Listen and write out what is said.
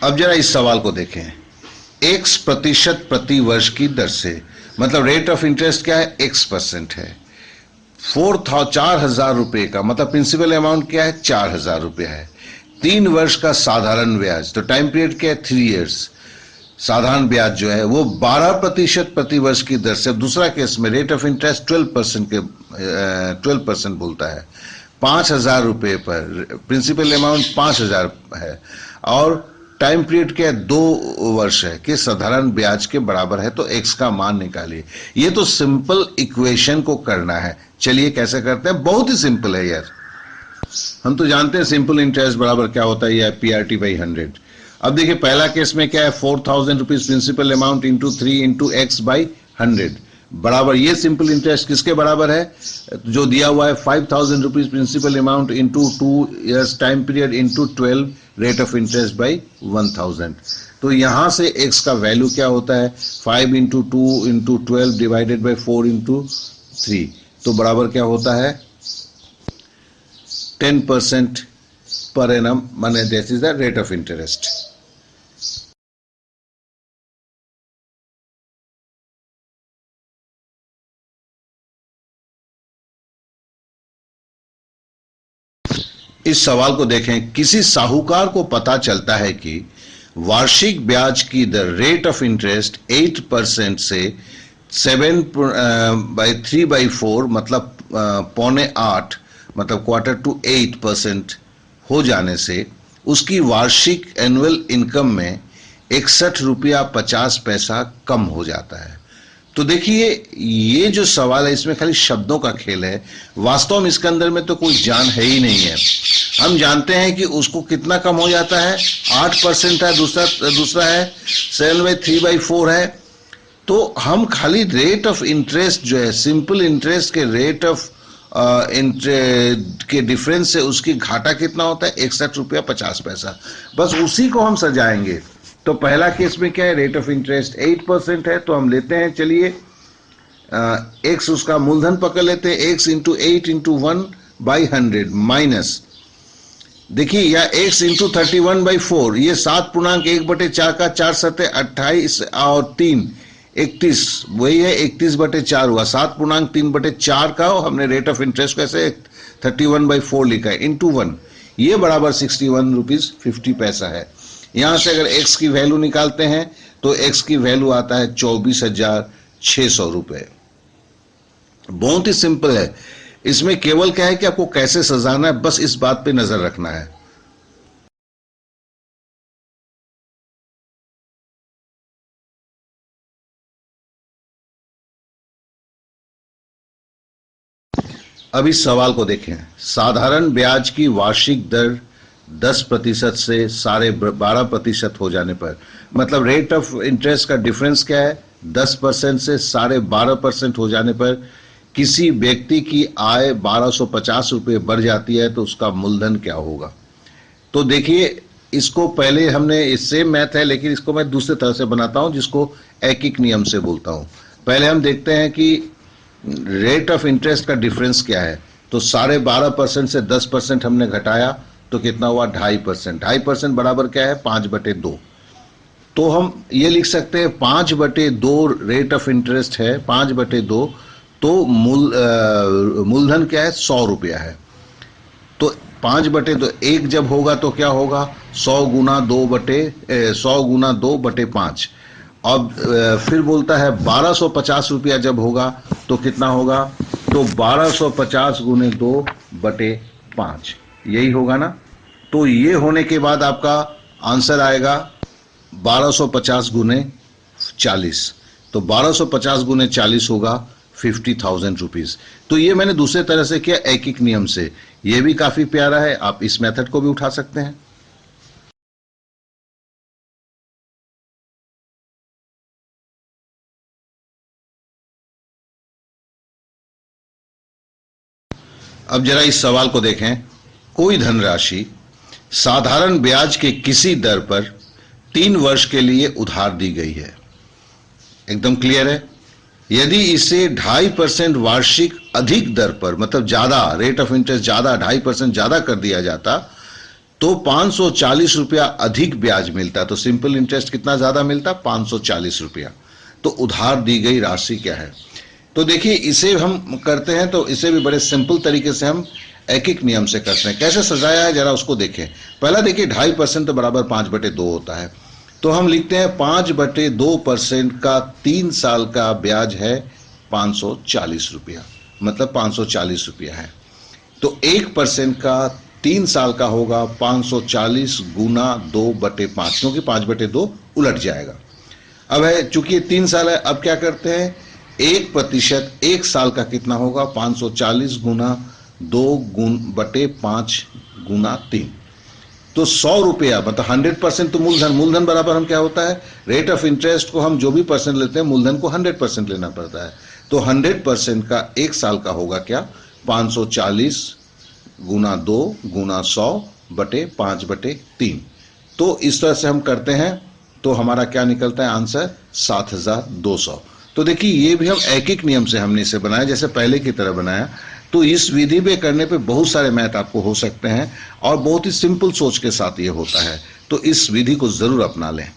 अब जरा इस सवाल को देखें, x प्रतिशत प्रति वर्ष की दर से, मतलब रेट ऑफ इंटरेस्ट क्या है, x% है। 4,000 रुपए का मतलब प्रिंसिपल अमाउंट क्या है, 4,000 रुपया है। 3 वर्ष का साधारण ब्याज, तो टाइम पीरियड क्या है, 3 इयर्स। साधारण ब्याज जो है वो 12% प्रति वर्ष की दर से। दूसरा केस में रेट ऑफ इंटरेस्ट 12% बोलता है। 5,000 रुपये पर प्रिंसिपल अमाउंट 5,000 है और टाइम पीरियड क्या है, 2 वर्ष है कि साधारण ब्याज के बराबर है, तो x का मान निकालिए। ये तो सिंपल इक्वेशन को करना है। चलिए कैसे करते हैं, बहुत ही सिंपल है यार। हम तो जानते हैं सिंपल इंटरेस्ट बराबर क्या होता है, यह PRT/100। अब देखिए पहला केस में क्या है, 4,000 rupees principal amount into 3 into x/100 बराबर, ये सिंपल इंटरेस्ट किसके बराबर है, जो दिया हुआ है 5,000 rupees principal amount into 2 years time period into 12 rate of interest by 1,000। तो यहां से x का वैल्यू क्या होता है, 5 into 2 into 12 divided by 4 into 3, तो बराबर क्या होता है 10% पर एनम, माने this is the rate of interest. इस सवाल को देखें, किसी साहूकार को पता चलता है कि वार्षिक ब्याज की दर रेट ऑफ इंटरेस्ट 8% से 7/3/4 मतलब 7.25 मतलब Q/8% हो जाने से उसकी वार्षिक एनुअल इनकम में 61 रुपया 50 पैसा कम हो जाता है। तो देखिए ये जो सवाल है इसमें खाली शब्दों का खेल है, वास्तव में इसके अंदर में तो कोई जान है ही नहीं है। हम जानते हैं कि उसको कितना कम हो जाता है, 8% है, दूसरा है 7/3/4 है। तो हम खाली रेट ऑफ इंटरेस्ट जो है, सिंपल इंटरेस्ट के रेट ऑफ के डिफरेंस से उसकी घाटा कितना होता है, 61 रुपया 50 पैसा, बस उसी को हम सजाएंगे। तो पहला केस में क्या है, रेट ऑफ इंटरेस्ट 8% है, तो हम लेते हैं, चलिए x उसका मूलधन पकड़ लेते हैं, x इंटू 8 इंटू 1/100 माइनस, देखिए या x इंटू 31/4, ये 7.1/4 का 4 सतह 28 और 3 31, वही है 31/4 हुआ। 7.3/4 का हमने रेट ऑफ इंटरेस्ट कैसे 31/4 लिखा है इंटू 1, ये बराबर 61 रुपीज 50 पैसा है। यहां से अगर x की वैल्यू निकालते हैं तो x की वैल्यू आता है 24,600 रुपए। बहुत ही सिंपल है, इसमें केवल क्या है कि आपको कैसे सजाना है, बस इस बात पे नजर रखना है। अब इस सवाल को देखें, साधारण ब्याज की वार्षिक दर 10% से 12.5% हो जाने पर, मतलब रेट ऑफ इंटरेस्ट का डिफरेंस क्या है, 10% से 12.5% हो जाने पर किसी व्यक्ति की आय 1,250 रुपये बढ़ जाती है, तो उसका मूलधन क्या होगा। तो देखिए इसको पहले हमने, सेम मैथ है लेकिन इसको मैं दूसरे तरह से बनाता हूं, जिसको एकिक नियम से बोलता हूं। पहले हम देखते हैं कि रेट ऑफ इंटरेस्ट का डिफरेंस क्या है, तो 12.5% से 10% हमने घटाया तो कितना हुआ 2.5%। 2.5% बराबर क्या है 5/2। तो हम ये लिख सकते हैं 5/2 रेट ऑफ इंटरेस्ट है, 5/2, तो मूलधन क्या है 100 रुपया है। तो 5/2 1 जब होगा तो क्या होगा 100 गुना 2/5। अब फिर बोलता है 1,250 रुपया जब होगा तो कितना होगा, तो 1,250 गुने 2/5, यही होगा ना। तो ये होने के बाद आपका आंसर आएगा 1,250 गुने 40, तो 1,250 गुने 40 होगा 50,000 रुपीज। तो ये मैंने दूसरे तरह से किया, एकिक नियम से। ये भी काफी प्यारा है, आप इस मेथड को भी उठा सकते हैं। अब जरा इस सवाल को देखें, कोई धनराशि साधारण ब्याज के किसी दर पर 3 वर्ष के लिए उधार दी गई है, एकदम क्लियर है। यदि इसे 2.5% वार्षिक अधिक दर पर, मतलब ज्यादा रेट ऑफ इंटरेस्ट ज्यादा 2.5% ज्यादा कर दिया जाता, तो 540 रुपया अधिक ब्याज मिलता है। तो सिंपल इंटरेस्ट कितना ज्यादा मिलता है? 540 रुपया। तो उधार दी गई राशि क्या है? तो देखिए इसे हम करते हैं तो इसे भी बड़े सिंपल तरीके से हम एक एक नियम से करते हैं। कैसे सजाया है जरा उसको देखें। पहला देखिए 2.5% तो बराबर 5/2 होता है। तो हम लिखते हैं 5/2% का 3 साल का ब्याज है 540 रुपया, मतलब 540 रुपया है। तो 1% का 3 साल का होगा 540 गुना 2/5, क्योंकि 5/2 उलट जाएगा। अब है चूंकि 3 साल है, अब क्या करते हैं 1% 1 साल का कितना होगा 540 गुना 2/5 गुना 3। तो 100 रुपया मतलब 100% तो मूलधन, मूलधन बराबर हम क्या होता है रेट ऑफ इंटरेस्ट को हम जो भी परसेंट लेते हैं मूलधन को 100% लेना पड़ता है। तो 100% का 1 साल का होगा क्या 540 गुना 2 गुना 100/5/3। तो इस तरह से हम करते हैं तो हमारा क्या निकलता है आंसर 7200। तो देखिए ये भी हम एक एक नियम से हमने इसे बनाया जैसे पहले की तरह बनाया। तो इस विधि में करने पे बहुत सारे मैथ आपको हो सकते हैं और बहुत ही सिंपल सोच के साथ ये होता है। तो इस विधि को जरूर अपना लें।